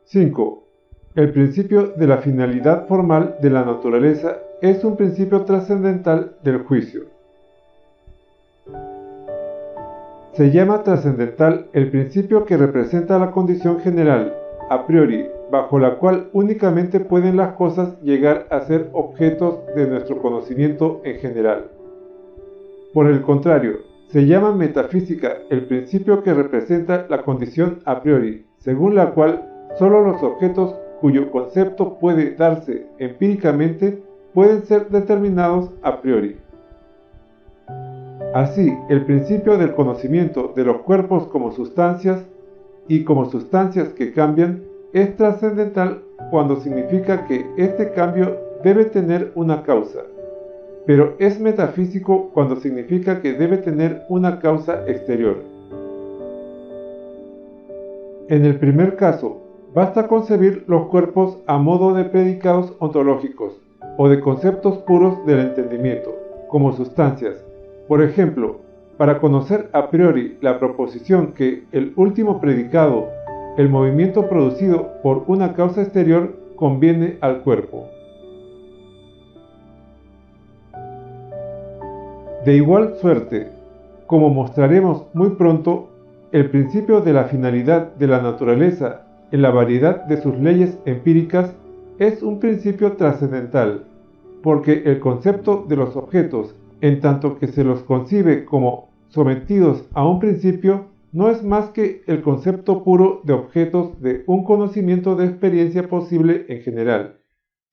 5. El principio de la finalidad formal de la naturaleza es un principio trascendental del juicio. Se llama trascendental el principio que representa la condición general, a priori, bajo la cual únicamente pueden las cosas llegar a ser objetos de nuestro conocimiento en general. Por el contrario, se llama metafísica el principio que representa la condición a priori, según la cual solo los objetos cuyo concepto puede darse empíricamente pueden ser determinados a priori. Así, el principio del conocimiento de los cuerpos como sustancias y como sustancias que cambian es trascendental cuando significa que este cambio debe tener una causa, pero es metafísico cuando significa que debe tener una causa exterior. En el primer caso, basta concebir los cuerpos a modo de predicados ontológicos o de conceptos puros del entendimiento, como sustancias. Por ejemplo, para conocer a priori la proposición que el último predicado, el movimiento producido por una causa exterior, conviene al cuerpo. De igual suerte, como mostraremos muy pronto, el principio de la finalidad de la naturaleza en la variedad de sus leyes empíricas es un principio trascendental, porque el concepto de los objetos, en tanto que se los concibe como sometidos a un principio, no es más que el concepto puro de objetos de un conocimiento de experiencia posible en general,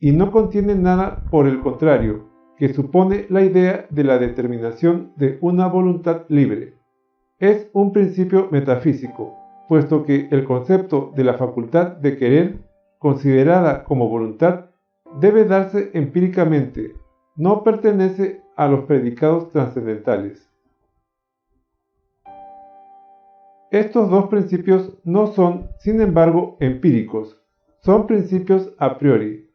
y no contiene nada por el contrario, que supone la idea de la determinación de una voluntad libre. Es un principio metafísico, puesto que el concepto de la facultad de querer, considerada como voluntad, debe darse empíricamente, no pertenece a los predicados trascendentales. Estos dos principios no son, sin embargo, empíricos, son principios a priori,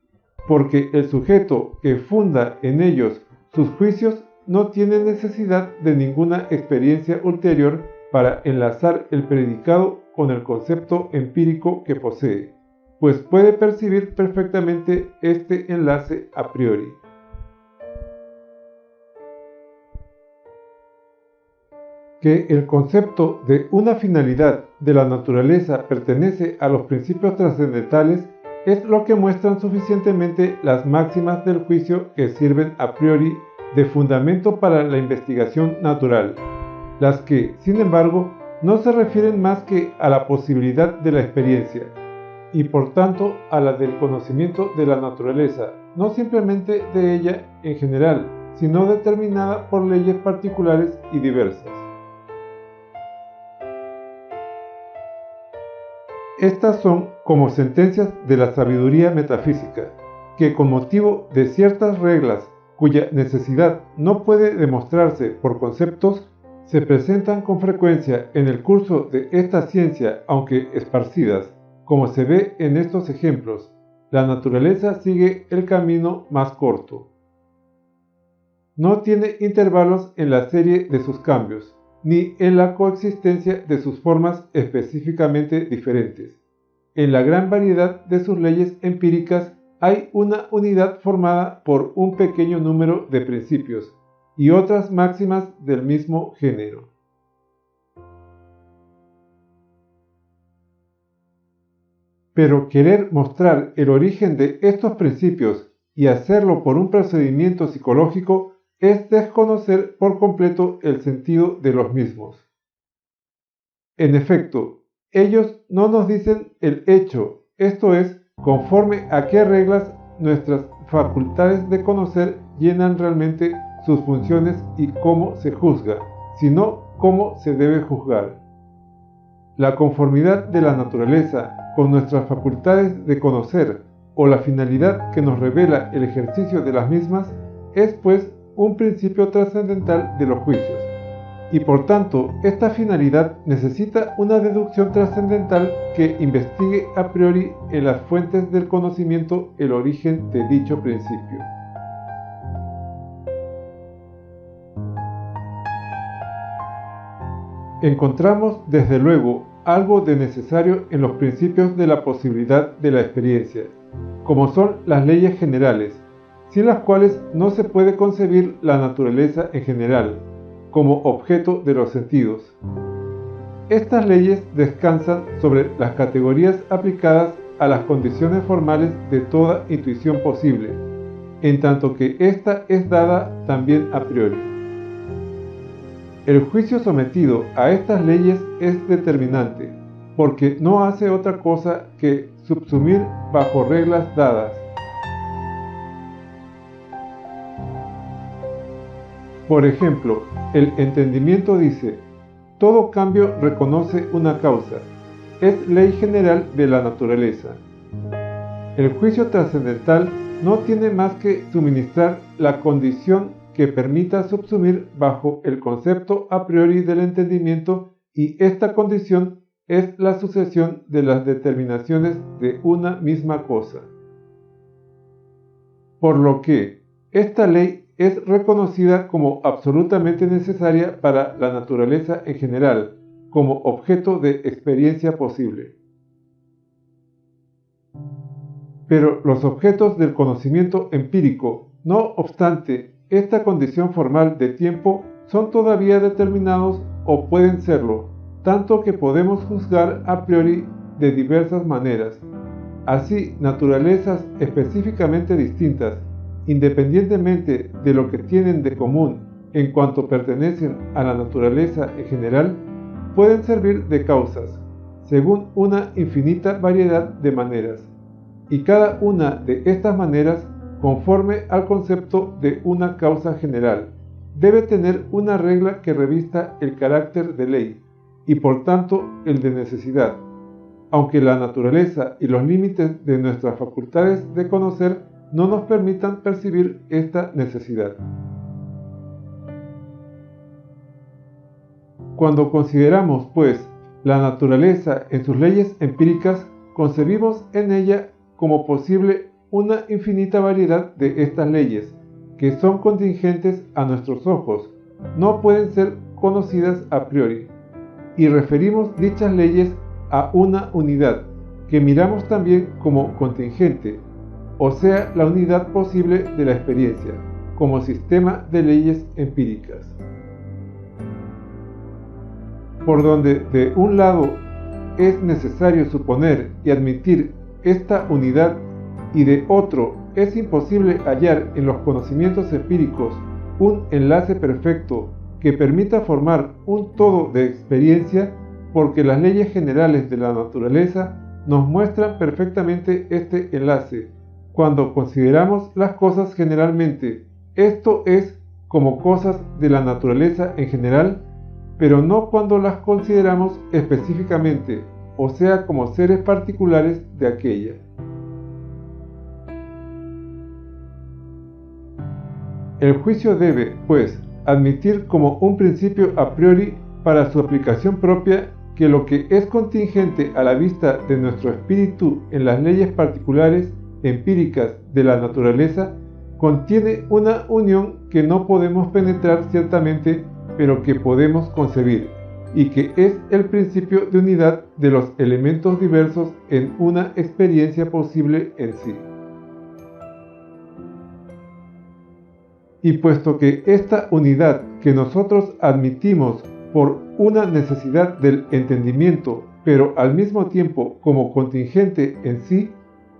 porque el sujeto que funda en ellos sus juicios no tiene necesidad de ninguna experiencia ulterior para enlazar el predicado con el concepto empírico que posee, pues puede percibir perfectamente este enlace a priori. Que el concepto de una finalidad de la naturaleza pertenece a los principios trascendentales es lo que muestran suficientemente las máximas del juicio que sirven a priori de fundamento para la investigación natural, las que, sin embargo, no se refieren más que a la posibilidad de la experiencia, y por tanto a la del conocimiento de la naturaleza, no simplemente de ella en general, sino determinada por leyes particulares y diversas. Estas son como sentencias de la sabiduría metafísica, que con motivo de ciertas reglas cuya necesidad no puede demostrarse por conceptos, se presentan con frecuencia en el curso de esta ciencia, aunque esparcidas, como se ve en estos ejemplos. La naturaleza sigue el camino más corto. No tiene intervalos en la serie de sus cambios, ni en la coexistencia de sus formas específicamente diferentes. En la gran variedad de sus leyes empíricas hay una unidad formada por un pequeño número de principios y otras máximas del mismo género. Pero querer mostrar el origen de estos principios y hacerlo por un procedimiento psicológico es desconocer por completo el sentido de los mismos. En efecto, ellos no nos dicen el hecho, esto es, conforme a qué reglas nuestras facultades de conocer llenan realmente sus funciones y cómo se juzga, sino cómo se debe juzgar. La conformidad de la naturaleza con nuestras facultades de conocer o la finalidad que nos revela el ejercicio de las mismas es pues un principio trascendental de los juicios, y por tanto esta finalidad necesita una deducción trascendental que investigue a priori en las fuentes del conocimiento el origen de dicho principio. Encontramos, desde luego, algo de necesario en los principios de la posibilidad de la experiencia, como son las leyes generales, sin las cuales no se puede concebir la naturaleza en general, como objeto de los sentidos. Estas leyes descansan sobre las categorías aplicadas a las condiciones formales de toda intuición posible, en tanto que ésta es dada también a priori. El juicio sometido a estas leyes es determinante, porque no hace otra cosa que subsumir bajo reglas dadas. Por ejemplo, el entendimiento dice: todo cambio reconoce una causa, es ley general de la naturaleza. El juicio trascendental no tiene más que suministrar la condición que permita subsumir bajo el concepto a priori del entendimiento, y esta condición es la sucesión de las determinaciones de una misma cosa. Por lo que esta ley es reconocida como absolutamente necesaria para la naturaleza en general, como objeto de experiencia posible. Pero los objetos del conocimiento empírico, no obstante esta condición formal de tiempo, son todavía determinados o pueden serlo, tanto que podemos juzgar a priori de diversas maneras. Así, naturalezas específicamente distintas, independientemente de lo que tienen de común en cuanto pertenecen a la naturaleza en general, pueden servir de causas, según una infinita variedad de maneras, y cada una de estas maneras, conforme al concepto de una causa general, debe tener una regla que revista el carácter de ley, y por tanto el de necesidad, aunque la naturaleza y los límites de nuestras facultades de conocer no nos permitan percibir esta necesidad. Cuando consideramos, pues, la naturaleza en sus leyes empíricas, concebimos en ella como posible una infinita variedad de estas leyes, que son contingentes a nuestros ojos, no pueden ser conocidas a priori, y referimos dichas leyes a una unidad, que miramos también como contingente, o sea, la unidad posible de la experiencia, como sistema de leyes empíricas. Por donde de un lado es necesario suponer y admitir esta unidad, y de otro es imposible hallar en los conocimientos empíricos un enlace perfecto que permita formar un todo de experiencia, porque las leyes generales de la naturaleza nos muestran perfectamente este enlace cuando consideramos las cosas generalmente, esto es, como cosas de la naturaleza en general, pero no cuando las consideramos específicamente, o sea, como seres particulares de aquella. El juicio debe, pues, admitir como un principio a priori para su aplicación propia que lo que es contingente a la vista de nuestro espíritu en las leyes particulares empíricas de la naturaleza contiene una unión que no podemos penetrar ciertamente, pero que podemos concebir, y que es el principio de unidad de los elementos diversos en una experiencia posible en sí. Y puesto que esta unidad que nosotros admitimos por una necesidad del entendimiento, pero al mismo tiempo como contingente en sí,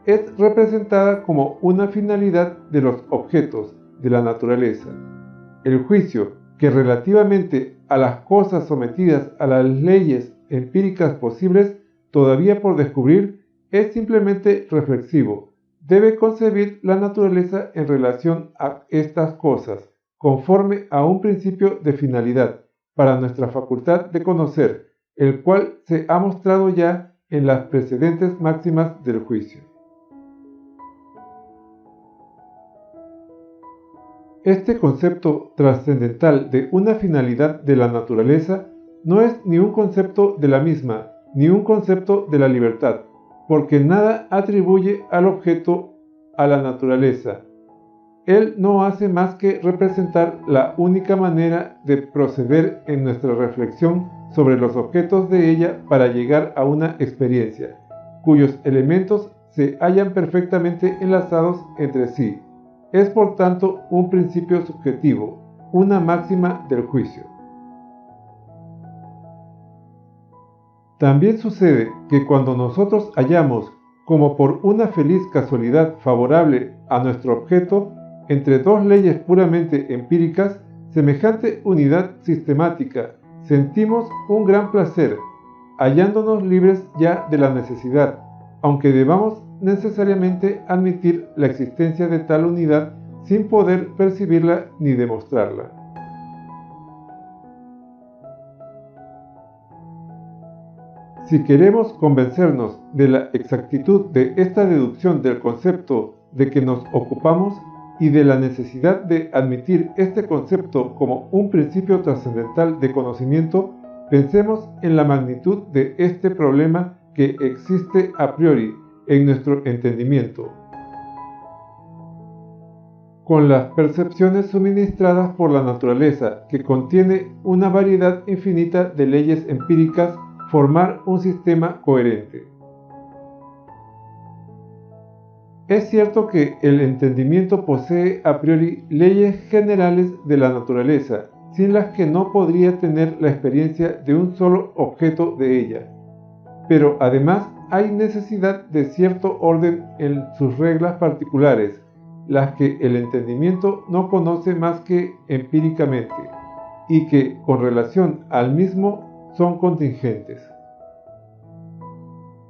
es representada como una finalidad de los objetos de la naturaleza, el juicio, que relativamente a las cosas sometidas a las leyes empíricas posibles todavía por descubrir, es simplemente reflexivo. Debe concebir la naturaleza en relación a estas cosas, conforme a un principio de finalidad para nuestra facultad de conocer, el cual se ha mostrado ya en las precedentes máximas del juicio. Este concepto trascendental de una finalidad de la naturaleza no es ni un concepto de la misma, ni un concepto de la libertad, porque nada atribuye al objeto a la naturaleza. Él no hace más que representar la única manera de proceder en nuestra reflexión sobre los objetos de ella para llegar a una experiencia, cuyos elementos se hallan perfectamente enlazados entre sí. Es por tanto un principio subjetivo, una máxima del juicio. También sucede que cuando nosotros hallamos, como por una feliz casualidad favorable a nuestro objeto, entre dos leyes puramente empíricas, semejante unidad sistemática, sentimos un gran placer, hallándonos libres ya de la necesidad, aunque debamos necesariamente admitir la existencia de tal unidad sin poder percibirla ni demostrarla. Si queremos convencernos de la exactitud de esta deducción del concepto de que nos ocupamos y de la necesidad de admitir este concepto como un principio trascendental de conocimiento, pensemos en la magnitud de este problema que existe a priori en nuestro entendimiento. Con las percepciones suministradas por la naturaleza, que contiene una variedad infinita de leyes empíricas, formar un sistema coherente. Es cierto que el entendimiento posee a priori leyes generales de la naturaleza, sin las que no podría tener la experiencia de un solo objeto de ella. Pero además hay necesidad de cierto orden en sus reglas particulares, las que el entendimiento no conoce más que empíricamente, y que con relación al mismo son contingentes.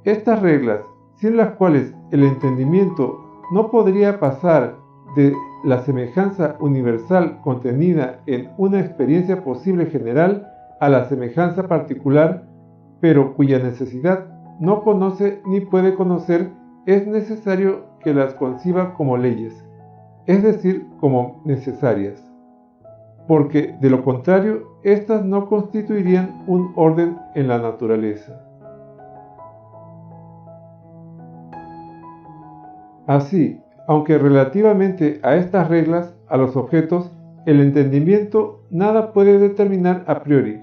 Estas reglas, sin las cuales el entendimiento no podría pasar de la semejanza universal contenida en una experiencia posible general a la semejanza particular, pero cuya necesidad no conoce ni puede conocer, es necesario que las conciba como leyes, es decir, como necesarias, porque de lo contrario, éstas no constituirían un orden en la naturaleza. Así, aunque relativamente a estas reglas, a los objetos, el entendimiento nada puede determinar a priori,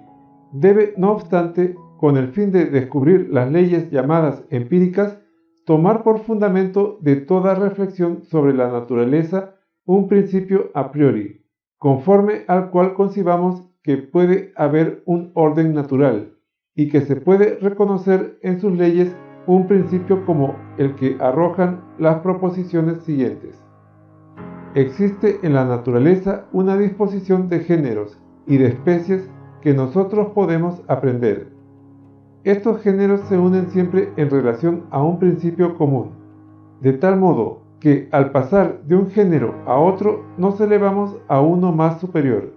debe, no obstante, con el fin de descubrir las leyes llamadas empíricas, tomar por fundamento de toda reflexión sobre la naturaleza un principio a priori, conforme al cual concibamos que puede haber un orden natural y que se puede reconocer en sus leyes un principio como el que arrojan las proposiciones siguientes. Existe en la naturaleza una disposición de géneros y de especies que nosotros podemos aprender. Estos géneros se unen siempre en relación a un principio común, de tal modo que al pasar de un género a otro nos elevamos a uno más superior,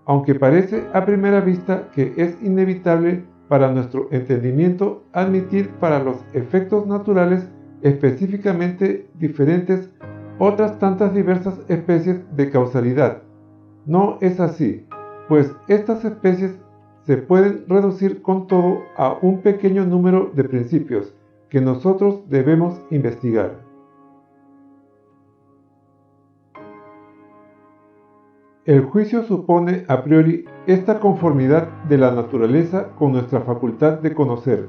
aunque parece a primera vista que es inevitable para nuestro entendimiento admitir para los efectos naturales específicamente diferentes otras tantas diversas especies de causalidad. No es así, pues estas especies se pueden reducir con todo a un pequeño número de principios que nosotros debemos investigar. El juicio supone a priori esta conformidad de la naturaleza con nuestra facultad de conocer,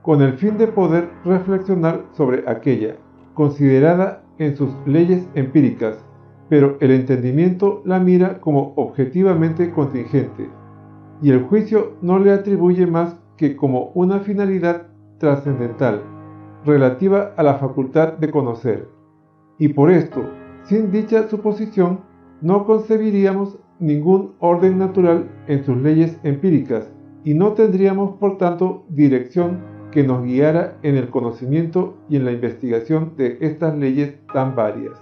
con el fin de poder reflexionar sobre aquella, considerada en sus leyes empíricas, pero el entendimiento la mira como objetivamente contingente, y el juicio no le atribuye más que como una finalidad trascendental, relativa a la facultad de conocer. Y por esto, sin dicha suposición, no concebiríamos ningún orden natural en sus leyes empíricas y no tendríamos, por tanto, dirección que nos guiara en el conocimiento y en la investigación de estas leyes tan varias.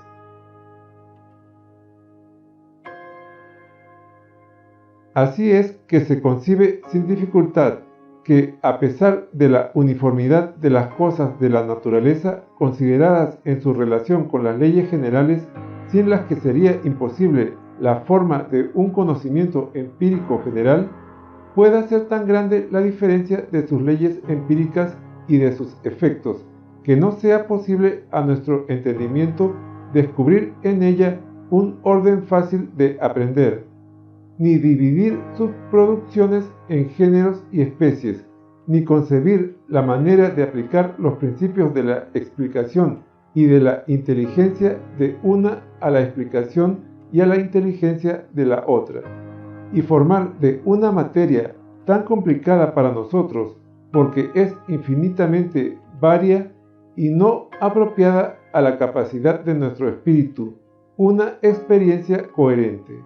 Así es que se concibe sin dificultad que, a pesar de la uniformidad de las cosas de la naturaleza consideradas en su relación con las leyes generales, sin las que sería imposible la forma de un conocimiento empírico general, pueda ser tan grande la diferencia de sus leyes empíricas y de sus efectos, que no sea posible a nuestro entendimiento descubrir en ella un orden fácil de aprender, ni dividir sus producciones en géneros y especies, ni concebir la manera de aplicar los principios de la explicación y de la inteligencia de una a la explicación y a la inteligencia de la otra, y formar de una materia tan complicada para nosotros, porque es infinitamente varia y no apropiada a la capacidad de nuestro espíritu, una experiencia coherente.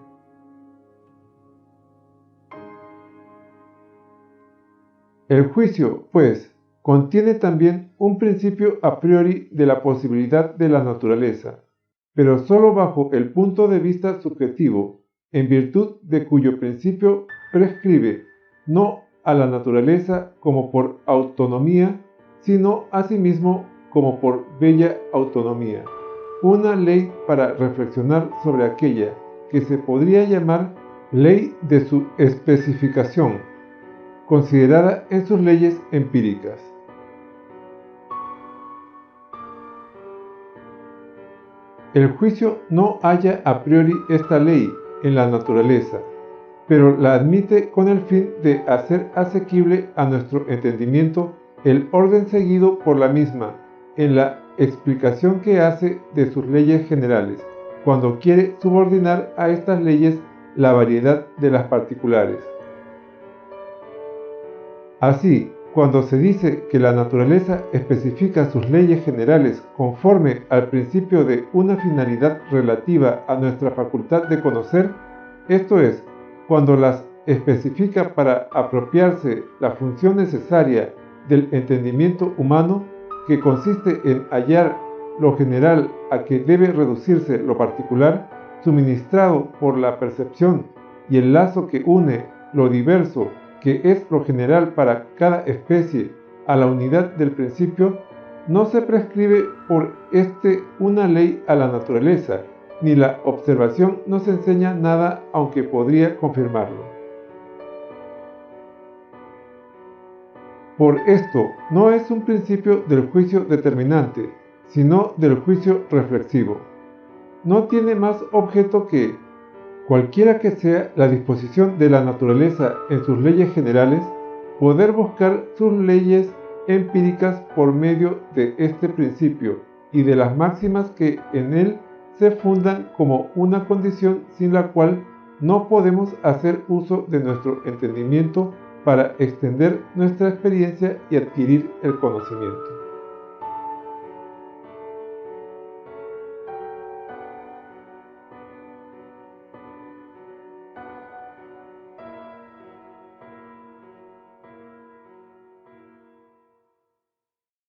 El juicio, pues, contiene también un principio a priori de la posibilidad de la naturaleza, pero sólo bajo el punto de vista subjetivo, en virtud de cuyo principio prescribe no a la naturaleza como por autonomía, sino a sí mismo como por bella autonomía, una ley para reflexionar sobre aquella que se podría llamar ley de su especificación, considerada en sus leyes empíricas. El juicio no halla a priori esta ley en la naturaleza, pero la admite con el fin de hacer asequible a nuestro entendimiento el orden seguido por la misma en la explicación que hace de sus leyes generales, cuando quiere subordinar a estas leyes la variedad de las particulares. Así, cuando se dice que la naturaleza especifica sus leyes generales conforme al principio de una finalidad relativa a nuestra facultad de conocer, esto es, cuando las especifica para apropiarse la función necesaria del entendimiento humano, que consiste en hallar lo general a que debe reducirse lo particular, suministrado por la percepción, y el lazo que une lo diverso, que es lo general para cada especie, a la unidad del principio, no se prescribe por una ley a la naturaleza, ni la observación nos enseña nada, aunque podría confirmarlo. Por esto, no es un principio del juicio determinante, sino del juicio reflexivo. No tiene más objeto que, cualquiera que sea la disposición de la naturaleza en sus leyes generales, poder buscar sus leyes empíricas por medio de este principio y de las máximas que en él se fundan como una condición sin la cual no podemos hacer uso de nuestro entendimiento para extender nuestra experiencia y adquirir el conocimiento.